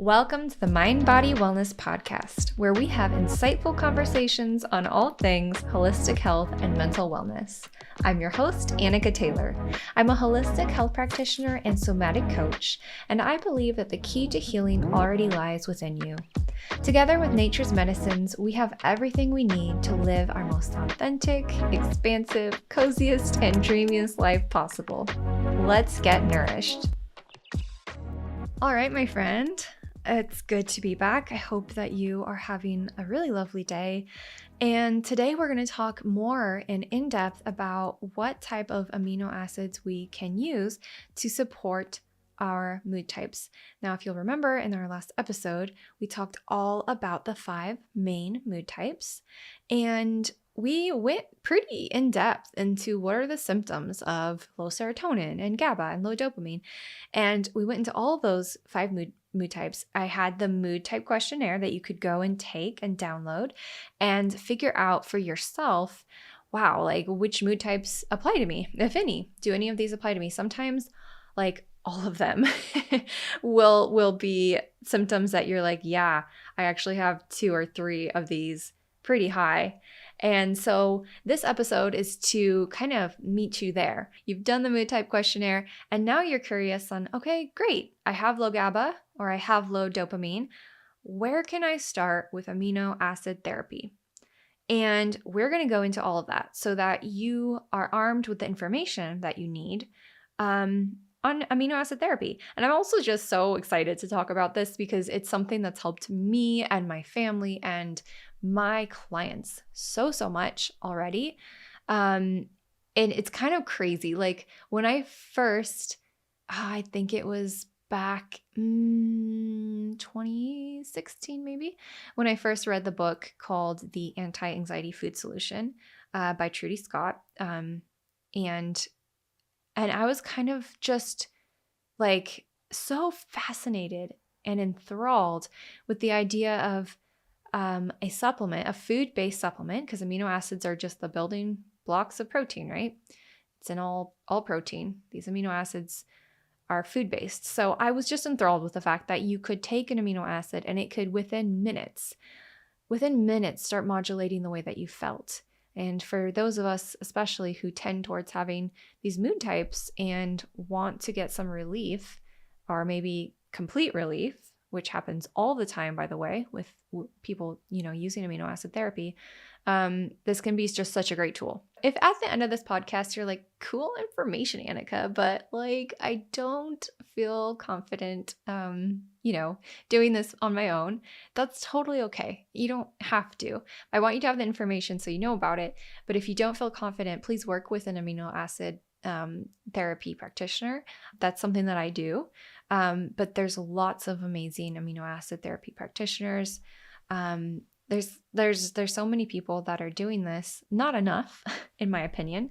Welcome to the Mind Body Wellness Podcast, where we have insightful conversations on all things holistic health and mental wellness. I'm your host, Annika Taylor. I'm a holistic health practitioner and somatic coach, and I believe that the key to healing already lies within you. Together with nature's medicines, we have everything we need to live our most authentic, expansive, coziest, and dreamiest life possible. Let's get nourished. All right, my friend. It's good to be back. I hope that you are having a really lovely day. And today we're going to talk more and in depth about what type of amino acids we can use to support our mood types. Now, if you'll remember in our last episode, we talked all about the 5 main mood types, and we went pretty in depth into what are the symptoms of low serotonin and GABA and low dopamine. And we went into all of those 5 mood types. I had the mood type questionnaire that you could go and take and download and figure out for yourself, wow, like which mood types apply to me, if any. Do any of these apply to me? Sometimes like all of them will be symptoms that you're like, yeah, I actually have 2 or 3 of these pretty high. And so this episode is to kind of meet you there. You've done the mood type questionnaire and now you're curious on, okay, great. I have low GABA or I have low dopamine. Where can I start with amino acid therapy? And we're going to go into all of that so that you are armed with the information that you need on amino acid therapy. And I'm also just so excited to talk about this because it's something that's helped me and my family and my clients so much already. And it's kind of crazy. Like when I first, I think it was back 2016 maybe, when I first read the book called The Anti-Anxiety Food Solution by Trudy Scott. And I was kind of just like so fascinated and enthralled with the idea of a supplement, a food-based supplement, because amino acids are just the building blocks of protein, right? It's in all protein. These amino acids are food-based. So I was just enthralled with the fact that you could take an amino acid and it could within minutes start modulating the way that you felt. And for those of us, especially who tend towards having these mood types and want to get some relief or maybe complete relief, which happens all the time, by the way, with people, using amino acid therapy, this can be just such a great tool. If at the end of this podcast, you're like, cool information, Annika, but like, I don't feel confident, doing this on my own, that's totally okay. You don't have to. I want you to have the information so you know about it. But if you don't feel confident, please work with an amino acid therapy practitioner. That's something that I do. But there's lots of amazing amino acid therapy practitioners. There's so many people that are doing this, not enough, in my opinion.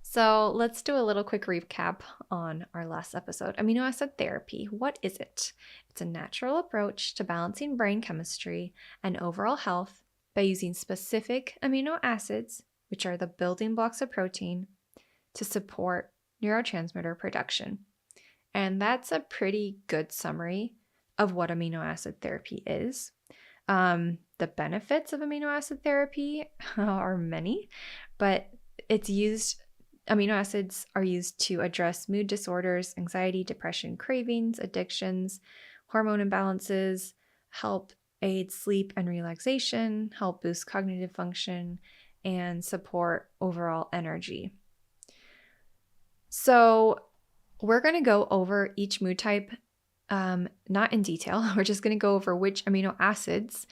So let's do a little quick recap on our last episode. Amino acid therapy, what is it? It's a natural approach to balancing brain chemistry and overall health by using specific amino acids, which are the building blocks of protein, to support neurotransmitter production. And that's a pretty good summary of what amino acid therapy is. The benefits of amino acid therapy are many, but amino acids are used to address mood disorders, anxiety, depression, cravings, addictions, hormone imbalances, help aid sleep and relaxation, help boost cognitive function, and support overall energy. So we're going to go over each mood type, not in detail. We're just going to go over which amino acids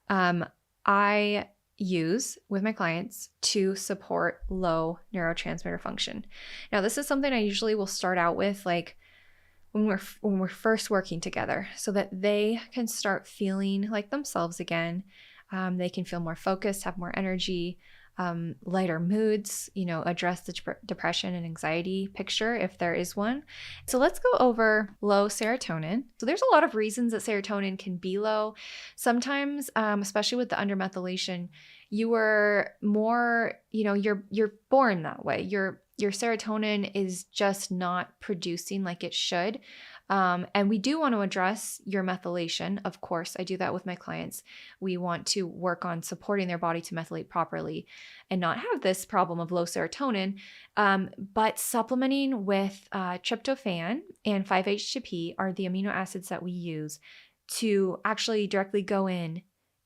I use with my clients to support low neurotransmitter function. Now, this is something I usually will start out with, like when we're first working together, so that they can start feeling like themselves again. They can feel more focused, have more energy, lighter moods, address the depression and anxiety picture if there is one. So let's go over low serotonin. So there's a lot of reasons that serotonin can be low. Sometimes, especially with the undermethylation, you were more, you're born that way. your serotonin is just not producing like it should. And we do want to address your methylation. Of course, I do that with my clients. We want to work on supporting their body to methylate properly and not have this problem of low serotonin. But supplementing with tryptophan and 5-HTP are the amino acids that we use to actually directly go in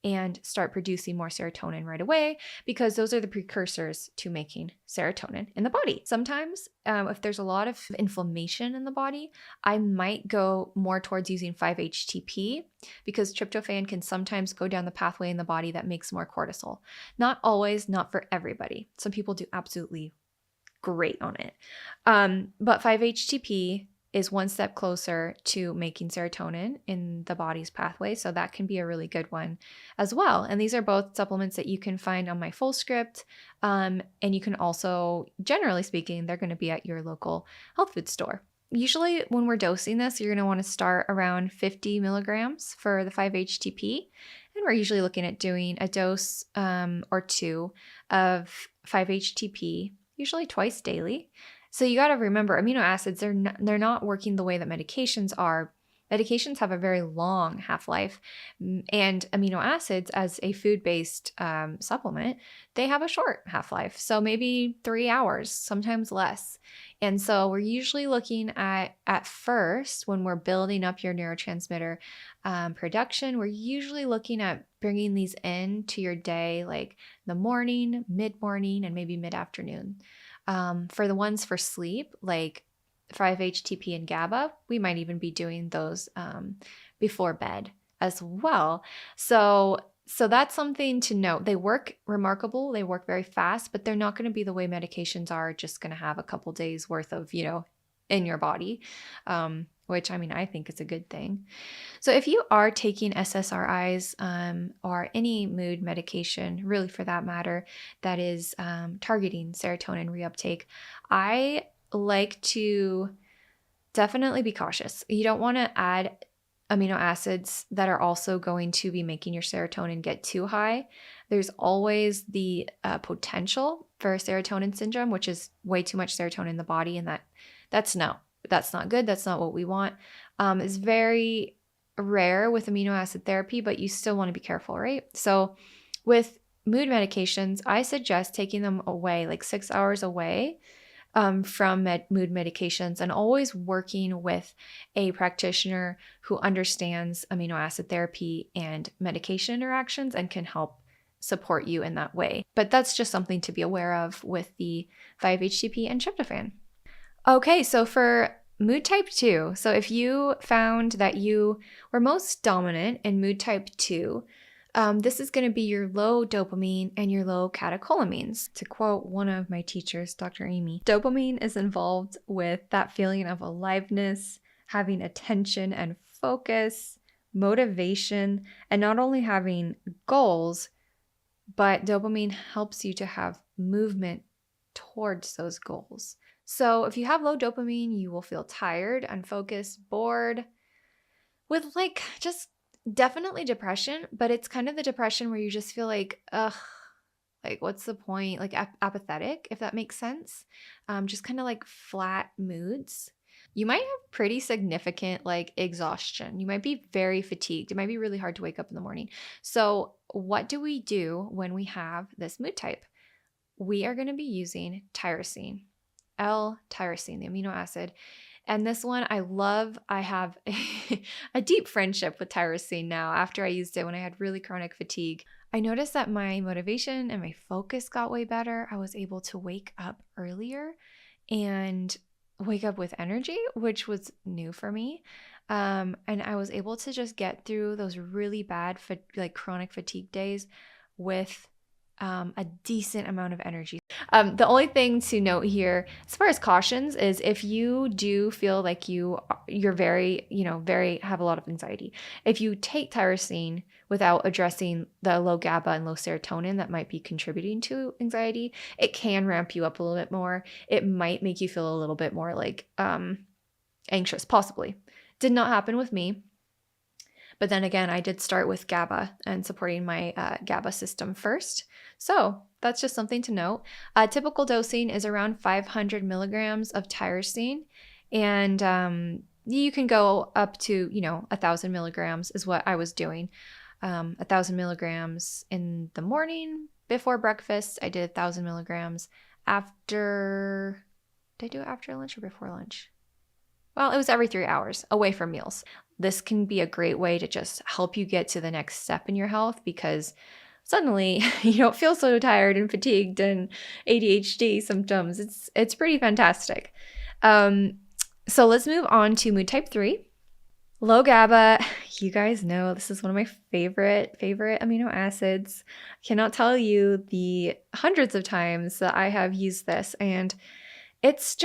and start producing more serotonin right away, because those are the precursors to making serotonin in the body. Sometimes if there's a lot of inflammation in the body, I might go more towards using 5-HTP, because tryptophan can sometimes go down the pathway in the body that makes more cortisol. Not always, not for everybody. Some people do absolutely great on it. But 5-HTP is one step closer to making serotonin in the body's pathway. So that can be a really good one as well. And these are both supplements that you can find on my full script. And you can also, generally speaking, they're going to be at your local health food store. Usually when we're dosing this, you're going to want to start around 50 milligrams for the 5-HTP. And we're usually looking at doing a dose or two of 5-HTP, usually twice daily. So you got to remember, amino acids, they're not working the way that medications are. Medications have a very long half-life, and amino acids, as a food-based supplement, they have a short half-life. So maybe 3 hours, sometimes less. And so we're usually looking at first, when we're building up your neurotransmitter production, we're usually looking at bringing these in to your day, like the morning, mid-morning, and maybe mid-afternoon. For the ones for sleep, like 5-HTP and GABA, we might even be doing those before bed as well. So that's something to note. They work remarkable. They work very fast, but they're not going to be the way medications are, just going to have a couple days worth of, in your body, which I think is a good thing. So if you are taking SSRIs or any mood medication, really for that matter, that is targeting serotonin reuptake, I like to definitely be cautious. You don't want to add amino acids that are also going to be making your serotonin get too high. There's always the potential for serotonin syndrome, which is way too much serotonin in the body, and that's not good. That's not what we want. It's very rare with amino acid therapy, but you still want to be careful, right? So with mood medications, I suggest taking them away, like 6 hours away from mood medications, and always working with a practitioner who understands amino acid therapy and medication interactions and can help support you in that way. But that's just something to be aware of with the 5-HTP and tryptophan. Okay, so for mood type 2, so if you found that you were most dominant in mood type 2, this is going to be your low dopamine and your low catecholamines. To quote one of my teachers, Dr. Amy, dopamine is involved with that feeling of aliveness, having attention and focus, motivation, and not only having goals, but dopamine helps you to have movement towards those goals. So if you have low dopamine, you will feel tired, unfocused, bored, with just definitely depression, but it's kind of the depression where you just feel like, ugh, what's the point? Apathetic, if that makes sense. Just kind of like flat moods. You might have pretty significant exhaustion. You might be very fatigued. It might be really hard to wake up in the morning. So what do we do when we have this mood type? We are going to be using tyrosine, L-tyrosine, the amino acid. And this one I love. I have a deep friendship with tyrosine now after I used it when I had really chronic fatigue. I noticed that my motivation and my focus got way better. I was able to wake up earlier and wake up with energy, which was new for me. And I was able to just get through those really bad chronic fatigue days with a decent amount of energy. The only thing to note here, as far as cautions, is if you do feel like you're very, have a lot of anxiety. If you take tyrosine without addressing the low GABA and low serotonin that might be contributing to anxiety, it can ramp you up a little bit more. It might make you feel a little bit more anxious, possibly. Did not happen with me. But then again, I did start with GABA and supporting my GABA system first. So that's just something to note. Typical dosing is around 500 milligrams of tyrosine, and you can go up to, 1,000 milligrams is what I was doing. 1,000 milligrams in the morning before breakfast. I did 1,000 milligrams after. Did I do it after lunch or before lunch? Well, it was every 3 hours away from meals. This can be a great way to just help you get to the next step in your health, because suddenly you don't feel so tired and fatigued and ADHD symptoms. It's pretty fantastic. So let's move on to mood type 3. Low GABA. You guys know this is one of my favorite amino acids. I cannot tell you the hundreds of times that I have used this, and it's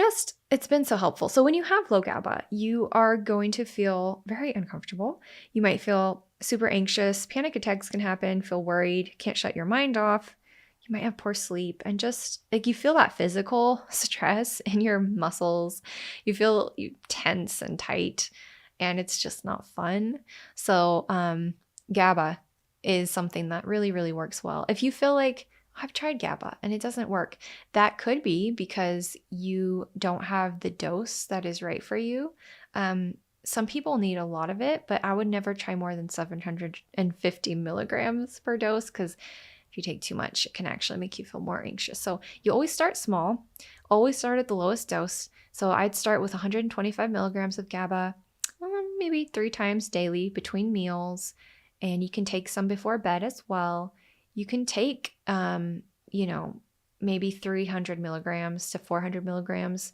been so helpful. So when you have low GABA, you are going to feel very uncomfortable. You might feel super anxious. Panic attacks can happen, feel worried, can't shut your mind off. You might have poor sleep, and just like you feel that physical stress in your muscles. You feel tense and tight, and it's just not fun. So GABA is something that really, really works well. If you feel like, I've tried GABA and it doesn't work, that could be because you don't have the dose that is right for you. Some people need a lot of it, but I would never try more than 750 milligrams per dose, because if you take too much, it can actually make you feel more anxious. So you always start small, always start at the lowest dose. So I'd start with 125 milligrams of GABA, maybe 3 times daily between meals. And you can take some before bed as well. You can take, maybe 300 milligrams to 400 milligrams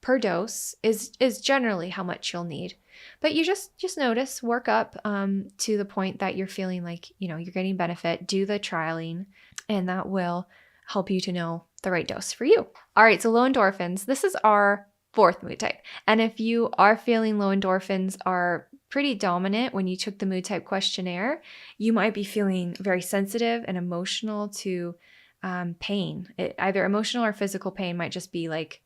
per dose is generally how much you'll need. But you just notice, work up to the point that you're feeling like, you're getting benefit. Do the trialing, and that will help you to know the right dose for you. All right, so low endorphins. This is our 4th mood type. And if you are feeling low endorphins are pretty dominant when you took the mood type questionnaire, you might be feeling very sensitive and emotional to pain. Either emotional or physical pain might just be like,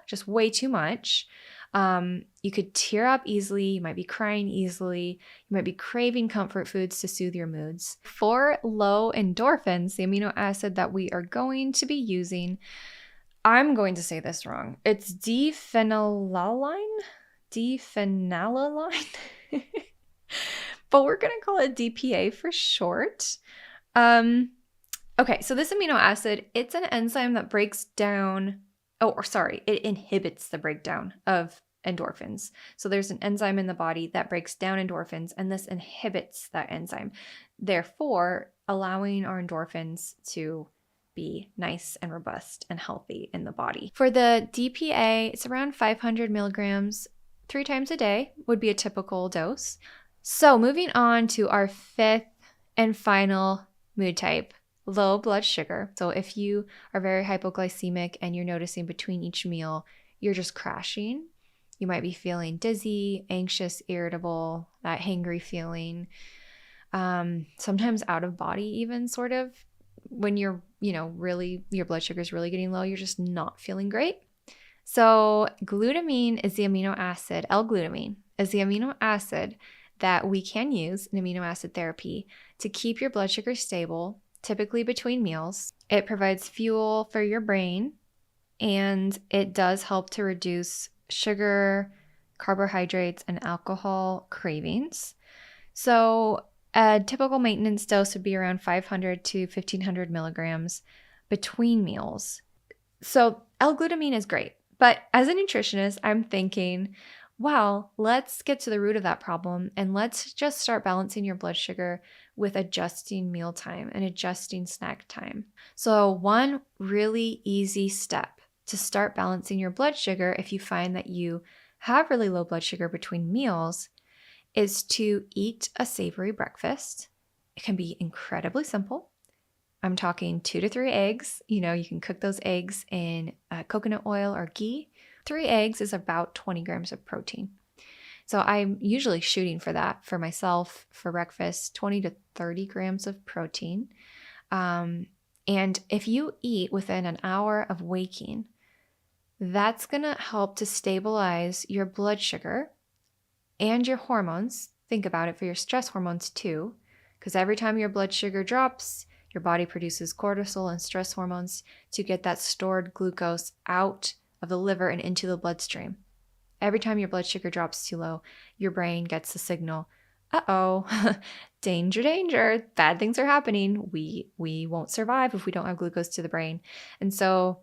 just way too much. You could tear up easily. You might be crying easily. You might be craving comfort foods to soothe your moods. For low endorphins, the amino acid that we are going to be using, I'm going to say this wrong. It's diphenylaline, but we're going to call it DPA for short. Okay, so this amino acid, it's an enzyme that breaks down, it inhibits the breakdown of endorphins. So there's an enzyme in the body that breaks down endorphins, and this inhibits that enzyme, therefore allowing our endorphins to be nice and robust and healthy in the body. For the DPA, it's around 500 milligrams 3 times a day would be a typical dose. So moving on to our 5th and final mood type, low blood sugar. So if you are very hypoglycemic and you're noticing between each meal, you're just crashing. You might be feeling dizzy, anxious, irritable, that hangry feeling, sometimes out of body even, sort of. When you're, really, your blood sugar is really getting low, you're just not feeling great. So glutamine is the amino acid, L-glutamine is the amino acid that we can use in amino acid therapy to keep your blood sugar stable, typically between meals. It provides fuel for your brain, and it does help to reduce sugar, carbohydrates, and alcohol cravings. So a typical maintenance dose would be around 500 to 1,500 milligrams between meals. So L-glutamine is great, but as a nutritionist, I'm thinking, wow, let's get to the root of that problem, and let's just start balancing your blood sugar with adjusting mealtime and adjusting snack time. So one really easy step to start balancing your blood sugar, if you find that you have really low blood sugar between meals, is to eat a savory breakfast. It can be incredibly simple. I'm talking 2 to 3 eggs. You can cook those eggs in coconut oil or ghee. 3 eggs is about 20 grams of protein. So I'm usually shooting for that for myself for breakfast, 20 to 30 grams of protein. And if you eat within an hour of waking, that's going to help to stabilize your blood sugar and your hormones. Think about it for your stress hormones too, because every time your blood sugar drops, your body produces cortisol and stress hormones to get that stored glucose out of the liver and into the bloodstream. Every time your blood sugar drops too low, your brain gets the signal, uh-oh, danger, danger, bad things are happening. We won't survive if we don't have glucose to the brain. And so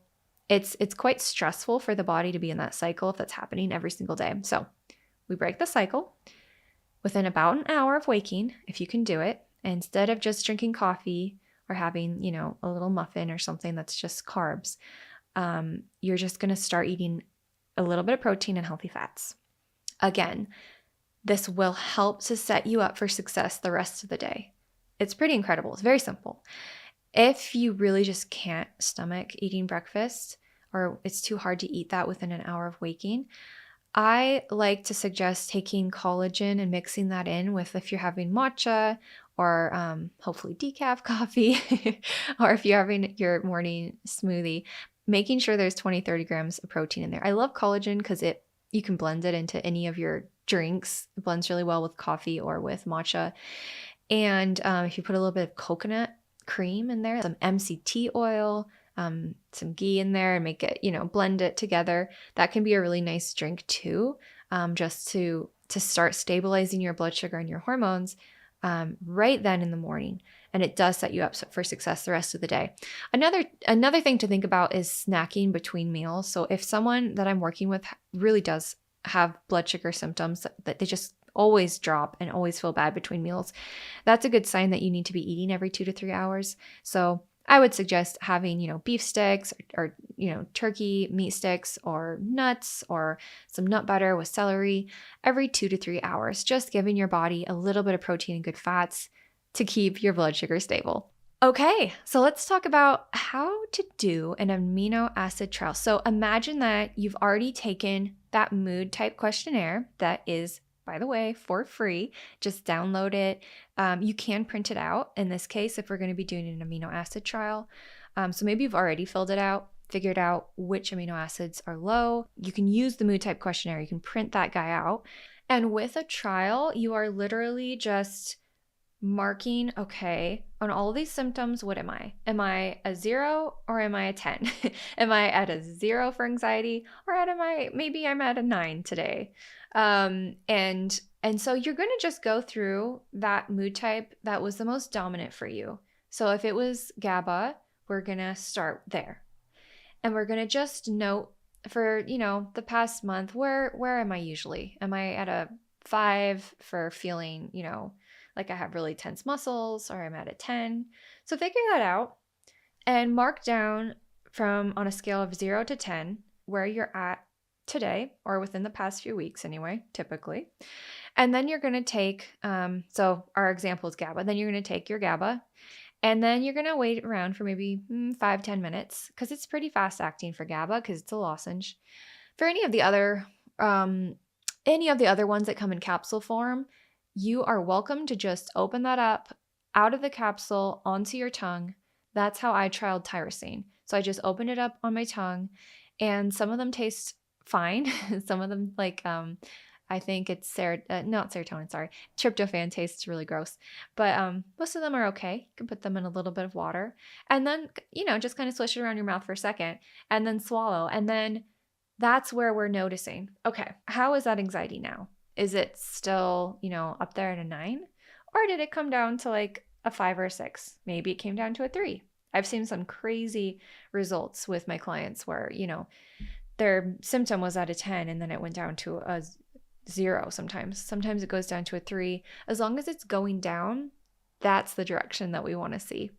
it's quite stressful for the body to be in that cycle if that's happening every single day. So we break the cycle within about an hour of waking, if you can do it. Instead of just drinking coffee or having, a little muffin or something that's just carbs, you're just going to start eating a little bit of protein and healthy fats. Again, this will help to set you up for success the rest of the day. It's pretty incredible. It's very simple. If you really just can't stomach eating breakfast, or it's too hard to eat that within an hour of waking, I like to suggest taking collagen and mixing that in with, if you're having matcha or hopefully decaf coffee, or if you're having your morning smoothie, making sure there's 20-30 grams of protein in there. I love collagen because you can blend it into any of your drinks. It blends really well with coffee or with matcha. And if you put a little bit of coconut cream in there, some MCT oil, some ghee in there, and make it, blend it together, that can be a really nice drink too, just to start stabilizing your blood sugar and your hormones right then in the morning. And it does set you up for success the rest of the day. Another thing to think about is snacking between meals. So if someone that I'm working with really does have blood sugar symptoms that they just always drop and always feel bad between meals, that's a good sign that you need to be eating every 2 to 3 hours. So I would suggest having, beef sticks or turkey meat sticks or nuts or some nut butter with celery every 2 to 3 hours, just giving your body a little bit of protein and good fats to keep your blood sugar stable. Okay, so let's talk about how to do an amino acid trial. So imagine that you've already taken that mood type questionnaire that is, by the way, for free. Just download it. You can print it out in this case if we're going to be doing an amino acid trial. So maybe you've already filled it out, figured out which amino acids are low. You can use the mood type questionnaire. You can print that guy out. And with a trial, you are literally just marking, okay, on all of these symptoms, what am I? Am I a 0 or am I a 10? Am I at a 0 for anxiety, or maybe I'm at a 9 today? And so you're going to just go through that mood type that was the most dominant for you. So if it was GABA, we're going to start there. And we're going to just note for, the past month, where am I usually? Am I at a 5 for feeling, like I have really tense muscles, or I'm at a 10. So figure that out and mark down on a scale of 0 to 10 where you're at today, or within the past few weeks anyway, typically. And then you're going to take, so our example is GABA. Then you're going to take your GABA, and then you're going to wait around for maybe 5-10 minutes, because it's pretty fast acting for GABA because it's a lozenge. For any of the other ones that come in capsule form, you are welcome to just open that up out of the capsule onto your tongue. That's how I trialed tyrosine. So I just opened it up on my tongue, and some of them taste fine. Some of them, like, I think it's not serotonin, sorry. Tryptophan tastes really gross. But most of them are okay. You can put them in a little bit of water. And then, just kind of swish it around your mouth for a second and then swallow. And then that's where we're noticing, okay, how is that anxiety now? Is it still, up there at a 9? Or did it come down to like a 5 or a 6? Maybe it came down to a 3. I've seen some crazy results with my clients where, their symptom was at a 10 and then it went down to a 0 sometimes. Sometimes it goes down to a 3. As long as it's going down, that's the direction that we want to see.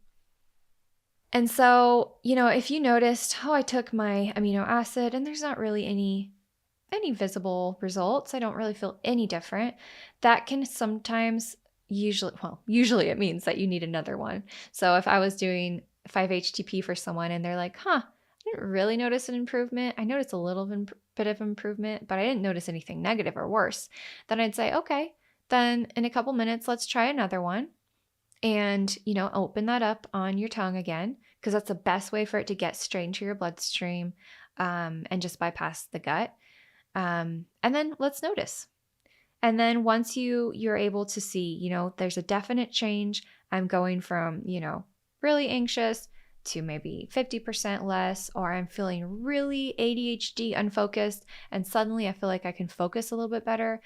And so, if you noticed, I took my amino acid and there's not really any visible results, I don't really feel any different, that can sometimes usually it means that you need another one. So if I was doing 5-HTP for someone and they're like, I didn't really notice an improvement, I noticed a little bit of improvement, but I didn't notice anything negative or worse, then I'd say, okay, then in a couple minutes, let's try another one. And, open that up on your tongue again, because that's the best way for it to get straight into your bloodstream and just bypass the gut. And then let's notice. And then once you're able to see, there's a definite change. I'm going from, really anxious to maybe 50% less, or I'm feeling really ADHD unfocused and suddenly I feel like I can focus a little bit better.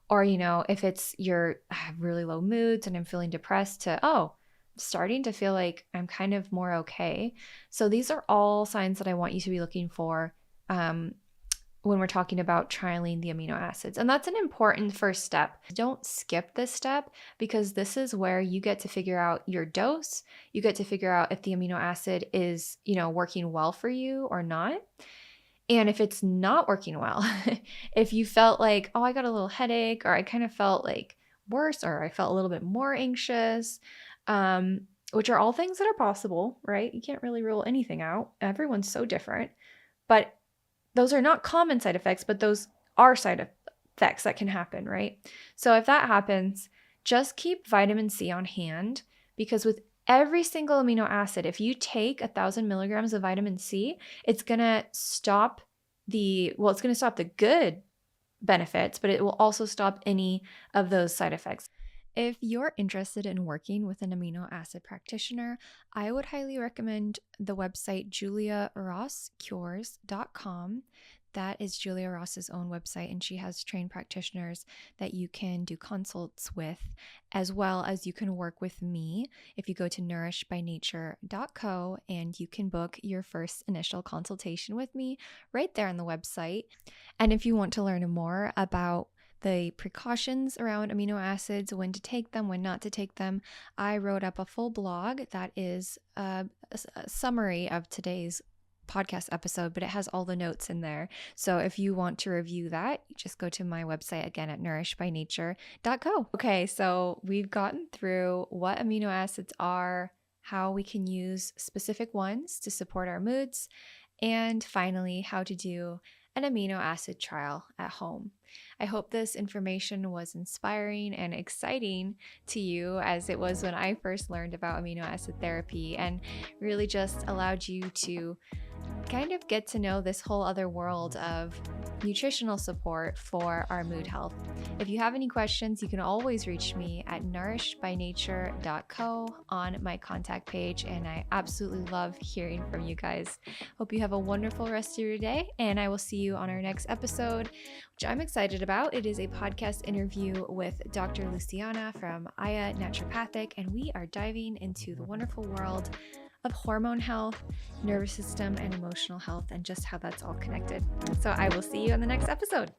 Or, if it's I have really low moods and I'm feeling depressed to, starting to feel like I'm kind of more okay. So these are all signs that I want you to be looking for when we're talking about trialing the amino acids. And that's an important first step. Don't skip this step because this is where you get to figure out your dose. You get to figure out if the amino acid is, working well for you or not. And if it's not working well, if you felt like, I got a little headache, or I kind of felt like worse, or I felt a little bit more anxious, which are all things that are possible, right? You can't really rule anything out. Everyone's so different. But those are not common side effects, but those are side effects that can happen, right? So if that happens, just keep vitamin C on hand, because with every single amino acid, if you take 1,000 milligrams of vitamin C, it's going to stop the good benefits, but it will also stop any of those side effects. If you're interested in working with an amino acid practitioner, I would highly recommend the website juliarosscures.com. That is Julia Ross's own website, and she has trained practitioners that you can do consults with, as well as you can work with me if you go to nourishedbynature.co, and you can book your first initial consultation with me right there on the website. And if you want to learn more about the precautions around amino acids, when to take them, when not to take them, I wrote up a full blog that is a summary of today's podcast episode, but it has all the notes in there. So if you want to review that, just go to my website again at nourishedbynature.co. Okay, so we've gotten through what amino acids are, how we can use specific ones to support our moods, and finally, how to do an amino acid trial at home. I hope this information was inspiring and exciting to you as it was when I first learned about amino acid therapy, and really just allowed you to kind of get to know this whole other world of nutritional support for our mood health. If you have any questions, you can always reach me at nourishedbynature.co on my contact page, and I absolutely love hearing from you guys. Hope you have a wonderful rest of your day, and I will see you on our next episode, which I'm excited about. It is a podcast interview with Dr. Luciana from Aya Naturopathic, and we are diving into the wonderful world of hormone health, nervous system, and emotional health, and just how that's all connected. So I will see you in the next episode.